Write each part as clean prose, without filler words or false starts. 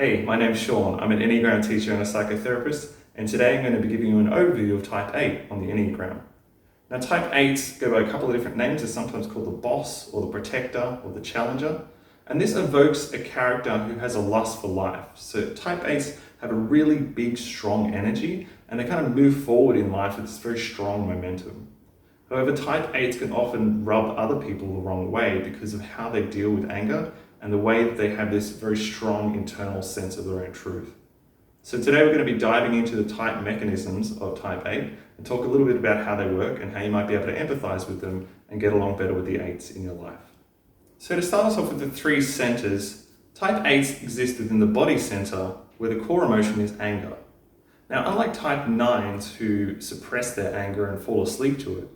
Hey, my name's Sean. I'm an Enneagram teacher and a psychotherapist, and today I'm going to be giving you an overview of type 8 on the Enneagram. Now, type 8s go by a couple of different names. They're sometimes called the boss, or the protector, or the challenger, and this evokes a character who has a lust for life. So type 8s have a really big, strong energy, and they kind of move forward in life with this very strong momentum. However, type 8s can often rub other people the wrong way because of how they deal with anger and the way that they have this very strong internal sense of their own truth. So today we're going to be diving into the type mechanisms of type 8 and talk a little bit about how they work and how you might be able to empathize with them and get along better with the 8s in your life. So to start us off with the three centers, type 8s exist within the body center where the core emotion is anger. Now, unlike type 9s who suppress their anger and fall asleep to it,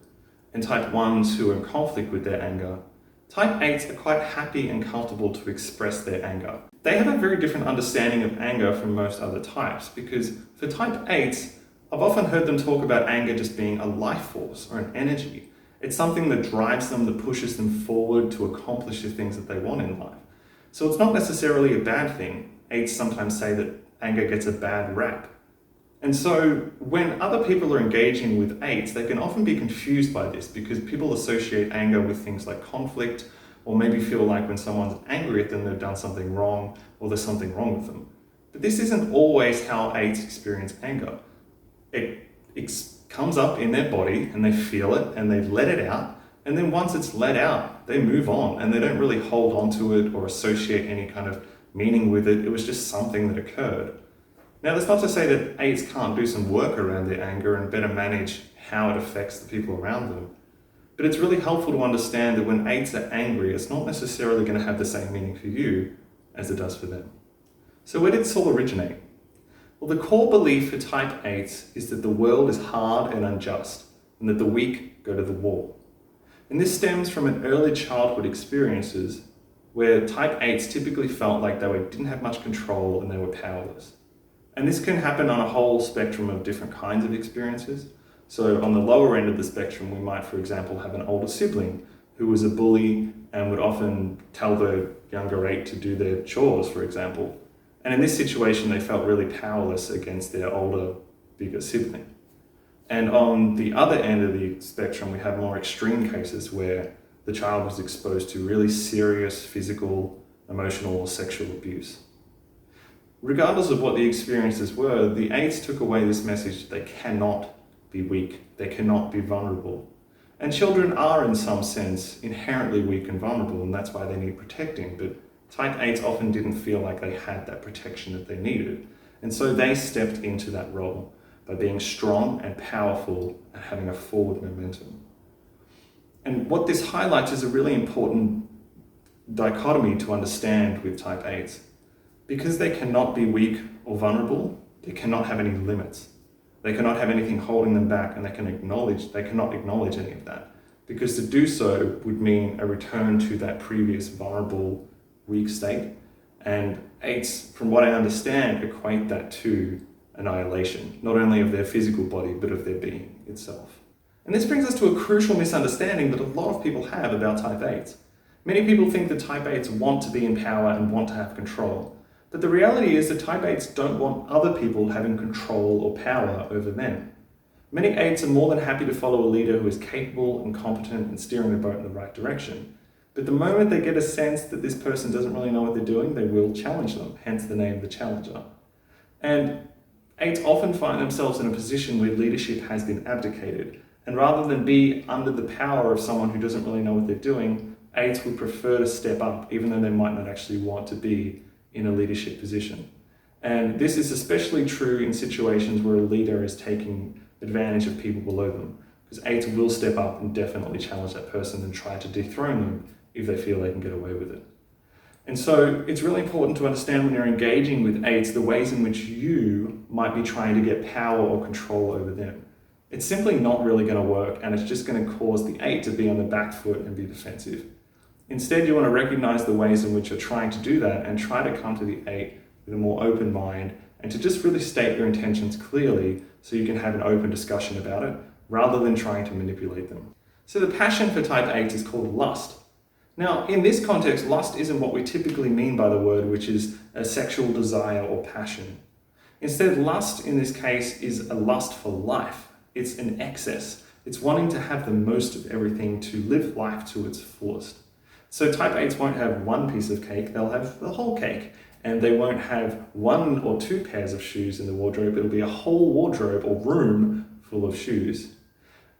and type 1s who are in conflict with their anger, type 8s are quite happy and comfortable to express their anger. They have a very different understanding of anger from most other types because for type 8s, I've often heard them talk about anger just being a life force or an energy. It's something that drives them, that pushes them forward to accomplish the things that they want in life. So it's not necessarily a bad thing. 8s sometimes say that anger gets a bad rap. And so when other people are engaging with 8s, they can often be confused by this because people associate anger with things like conflict, or maybe feel like when someone's angry at them, they've done something wrong or there's something wrong with them. But this isn't always how 8s experience anger. It comes up in their body and they feel it and they let it out. And then once it's let out, they move on and they don't really hold on to it or associate any kind of meaning with it. It was just something that occurred. Now, that's not to say that 8s can't do some work around their anger and better manage how it affects the people around them. But it's really helpful to understand that when 8s are angry, it's not necessarily going to have the same meaning for you as it does for them. So where did this all originate? Well, the core belief for type 8s is that the world is hard and unjust, and that the weak go to the wall. And this stems from an early childhood experiences where type 8s typically felt like they didn't have much control and they were powerless. And this can happen on a whole spectrum of different kinds of experiences. So on the lower end of the spectrum, we might, for example, have an older sibling who was a bully and would often tell the younger 8 to do their chores, for example. And in this situation, they felt really powerless against their older, bigger sibling. And on the other end of the spectrum, we have more extreme cases where the child was exposed to really serious physical, emotional, or sexual abuse. Regardless of what the experiences were, the 8s took away this message: they cannot be weak, they cannot be vulnerable. And children are, in some sense, inherently weak and vulnerable, and that's why they need protecting. But type 8s often didn't feel like they had that protection that they needed. And so they stepped into that role by being strong and powerful and having a forward momentum. And what this highlights is a really important dichotomy to understand with type 8s. Because they cannot be weak or vulnerable, they cannot have any limits. They cannot have anything holding them back, and they cannot acknowledge any of that. Because to do so would mean a return to that previous vulnerable, weak state. And 8s, from what I understand, equate that to annihilation, not only of their physical body, but of their being itself. And this brings us to a crucial misunderstanding that a lot of people have about type 8s. Many people think that type 8s want to be in power and want to have control. But the reality is that type 8s don't want other people having control or power over them. Many 8s are more than happy to follow a leader who is capable and competent and steering the boat in the right direction. But the moment they get a sense that this person doesn't really know what they're doing, they will challenge them, hence the name the challenger. And 8s often find themselves in a position where leadership has been abdicated. And rather than be under the power of someone who doesn't really know what they're doing, 8s would prefer to step up, even though they might not actually want to be in a leadership position. And this is especially true in situations where a leader is taking advantage of people below them, because 8s will step up and definitely challenge that person and try to dethrone them if they feel they can get away with it. And so it's really important to understand when you're engaging with 8s the ways in which you might be trying to get power or control over them. It's simply not really going to work, and it's just going to cause the 8 to be on the back foot and be defensive. Instead, you want to recognize the ways in which you're trying to do that and try to come to the 8 with a more open mind and to just really state your intentions clearly so you can have an open discussion about it rather than trying to manipulate them. So the passion for type 8 is called lust. Now, in this context, lust isn't what we typically mean by the word, which is a sexual desire or passion. Instead, lust in this case is a lust for life. It's an excess. It's wanting to have the most of everything, to live life to its fullest. So type 8s won't have one piece of cake, they'll have the whole cake. And they won't have one or two pairs of shoes in the wardrobe, it'll be a whole wardrobe or room full of shoes.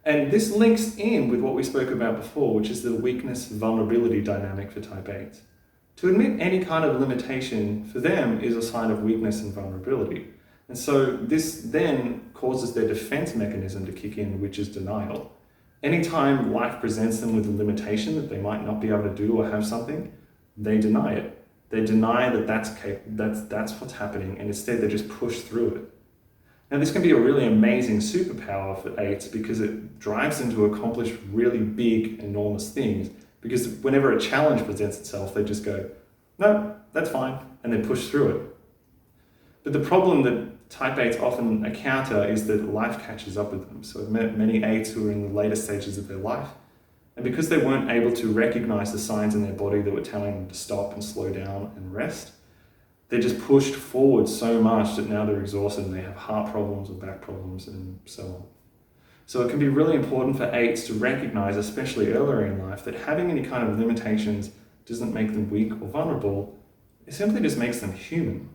And this links in with what we spoke about before, which is the weakness-vulnerability dynamic for type 8s. To admit any kind of limitation for them is a sign of weakness and vulnerability. And so this then causes their defense mechanism to kick in, which is denial. Anytime life presents them with a limitation that they might not be able to do or have something, they deny it. They deny that that's what's happening, and instead they just push through it. Now this can be a really amazing superpower for 8s because it drives them to accomplish really big, enormous things. Because whenever a challenge presents itself, they just go, no, that's fine, and they push through it. But the problem that type 8s often encounter is that life catches up with them. So I've met many 8s who are in the later stages of their life, and because they weren't able to recognize the signs in their body that were telling them to stop and slow down and rest, they're just pushed forward so much that now they're exhausted and they have heart problems or back problems and so on. So it can be really important for 8s to recognize, especially earlier in life, that having any kind of limitations doesn't make them weak or vulnerable, it simply just makes them human.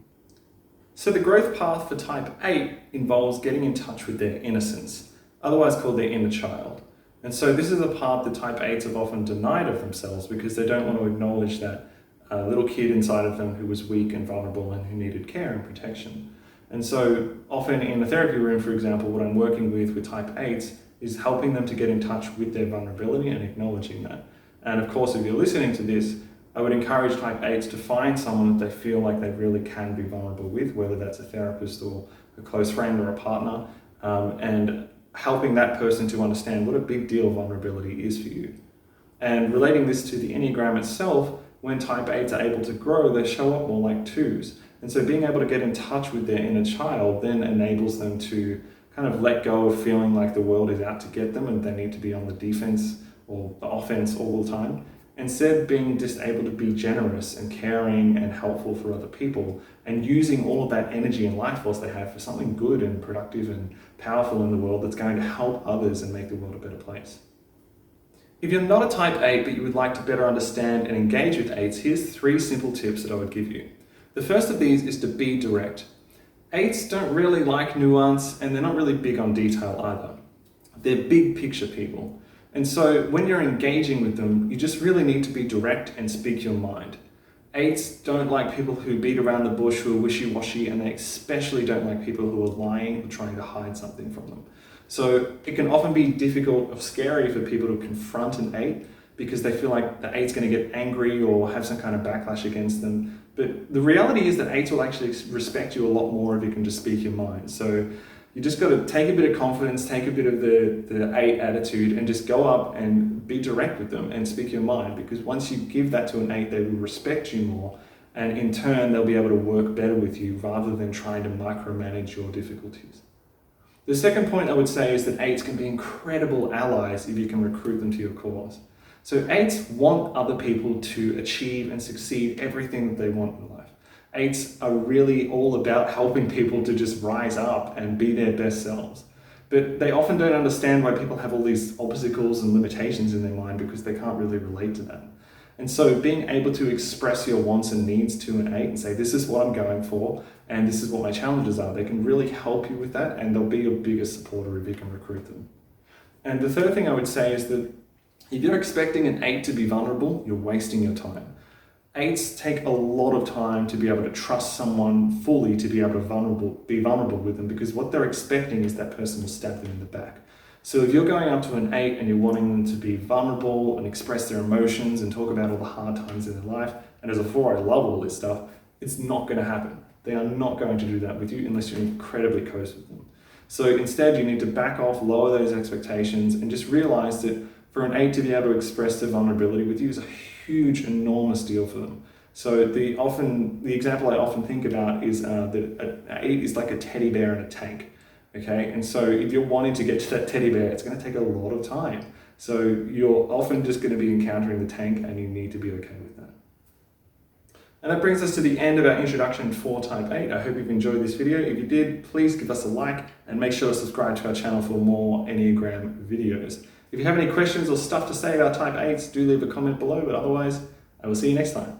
So the growth path for type 8 involves getting in touch with their innocence, otherwise called their inner child. And so this is a part that type 8s have often denied of themselves because they don't want to acknowledge that little kid inside of them who was weak and vulnerable and who needed care and protection. And so often in a therapy room, for example, what I'm working with type 8s is helping them to get in touch with their vulnerability and acknowledging that. And of course, if you're listening to this, I would encourage type 8s to find someone that they feel like they really can be vulnerable with, whether that's a therapist or a close friend or a partner, and helping that person to understand what a big deal vulnerability is for you. And relating this to the Enneagram itself, when type 8s are able to grow, they show up more like 2s. And so being able to get in touch with their inner child then enables them to kind of let go of feeling like the world is out to get them and they need to be on the defense or the offense all the time. Instead, being just able to be generous and caring and helpful for other people and using all of that energy and life force they have for something good and productive and powerful in the world that's going to help others and make the world a better place. If you're not a type 8 but you would like to better understand and engage with 8s, here's 3 simple tips that I would give you. The first of these is to be direct. 8s don't really like nuance and they're not really big on detail either. They're big picture people. And so when you're engaging with them, you just really need to be direct and speak your mind. 8s don't like people who beat around the bush, who are wishy-washy, and they especially don't like people who are lying or trying to hide something from them. So it can often be difficult or scary for people to confront an 8 because they feel like the 8's going to get angry or have some kind of backlash against them. But the reality is that 8s will actually respect you a lot more if you can just speak your mind. So you just got to take a bit of confidence, take a bit of the 8 attitude and just go up and be direct with them and speak your mind, because once you give that to an 8, they will respect you more, and in turn they'll be able to work better with you rather than trying to micromanage your difficulties. The second point I would say is that 8s can be incredible allies if you can recruit them to your cause. So 8s want other people to achieve and succeed everything that they want in life. 8s are really all about helping people to just rise up and be their best selves. But they often don't understand why people have all these obstacles and limitations in their mind because they can't really relate to that. And so being able to express your wants and needs to an 8 and say, this is what I'm going for, and this is what my challenges are, they can really help you with that, and they'll be your biggest supporter if you can recruit them. And the third thing I would say is that if you're expecting an 8 to be vulnerable, you're wasting your time. 8s take a lot of time to be able to trust someone fully, to be able to be vulnerable with them, because what they're expecting is that person will stab them in the back. So if you're going up to an 8 and you're wanting them to be vulnerable and express their emotions and talk about all the hard times in their life, and as a 4, I love all this stuff, it's not going to happen. They are not going to do that with you unless you're incredibly close with them. So instead, you need to back off, lower those expectations, and just realize that for an 8 to be able to express their vulnerability with you is a huge, enormous deal for them. So the example I often think about is that an 8 is like a teddy bear in a tank. Okay, and so if you're wanting to get to that teddy bear, it's going to take a lot of time. So you're often just going to be encountering the tank, and you need to be okay with that. And that brings us to the end of our introduction for type 8. I hope you've enjoyed this video. If you did, please give us a like and make sure to subscribe to our channel for more Enneagram videos. If you have any questions or stuff to say about type 8s, do leave a comment below, but otherwise, I will see you next time.